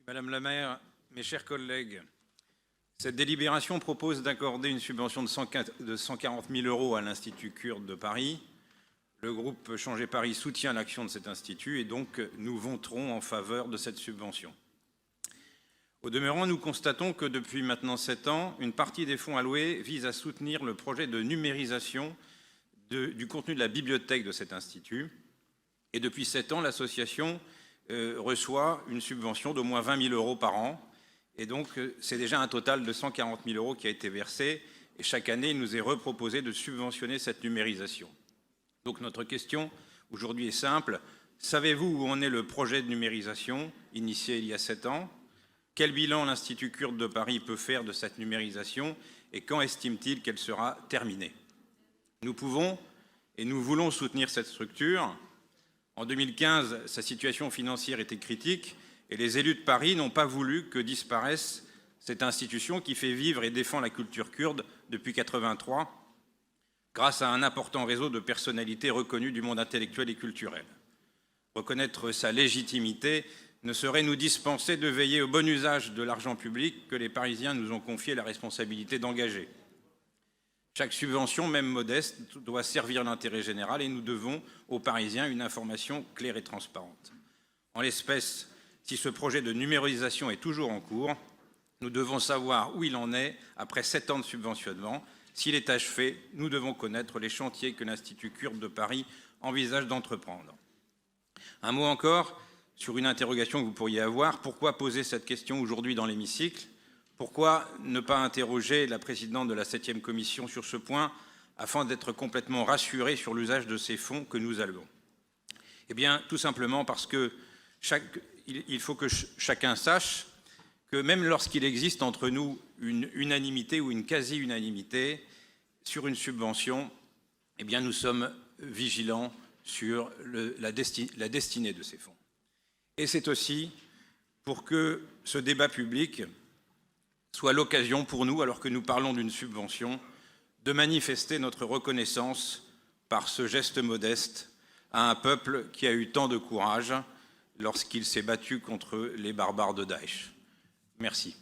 Madame la maire, mes chers collègues, cette délibération propose d'accorder une subvention de 140 000 € à l'Institut kurde de Paris. Le groupe Changer Paris soutient l'action de cet institut et donc nous voterons en faveur de cette subvention. Au demeurant, nous constatons que depuis maintenant 7 ans, une partie des fonds alloués vise à soutenir le projet de numérisation du contenu de la bibliothèque de cet institut. Et depuis 7 ans, l'association reçoit une subvention d'au moins 20 000 € par an. Et donc, c'est déjà un total de 140 000 € qui a été versé. Et chaque année, il nous est reproposé de subventionner cette numérisation. Donc, notre question aujourd'hui est simple. Savez-vous où en est le projet de numérisation initié il y a 7 ans? Quel bilan l'Institut kurde de Paris peut faire de cette numérisation? Et quand estime-t-il qu'elle sera terminée? Nous pouvons et nous voulons soutenir cette structure. En 2015, sa situation financière était critique et les élus de Paris n'ont pas voulu que disparaisse cette institution qui fait vivre et défend la culture kurde depuis 1983 grâce à un important réseau de personnalités reconnues du monde intellectuel et culturel. Reconnaître sa légitimité ne saurait nous dispenser de veiller au bon usage de l'argent public que les Parisiens nous ont confié la responsabilité d'engager. Chaque subvention, même modeste, doit servir l'intérêt général et nous devons aux Parisiens une information claire et transparente. En l'espèce, si ce projet de numérisation est toujours en cours, nous devons savoir où il en est après 7 ans de subventionnement. S'il est achevé, nous devons connaître les chantiers que l'Institut kurde de Paris envisage d'entreprendre. Un mot encore sur une interrogation que vous pourriez avoir. Pourquoi poser cette question aujourd'hui dans l'hémicycle? Pourquoi ne pas interroger la présidente de la 7e commission sur ce point afin d'être complètement rassuré sur l'usage de ces fonds que nous allouons? Eh bien, tout simplement parce que il faut que chacun sache que même lorsqu'il existe entre nous une unanimité ou une quasi-unanimité sur une subvention, eh bien, nous sommes vigilants sur la destinée de ces fonds. Et c'est aussi pour que ce débat public soit l'occasion pour nous, alors que nous parlons d'une subvention, de manifester notre reconnaissance par ce geste modeste à un peuple qui a eu tant de courage lorsqu'il s'est battu contre les barbares de Daesh. Merci.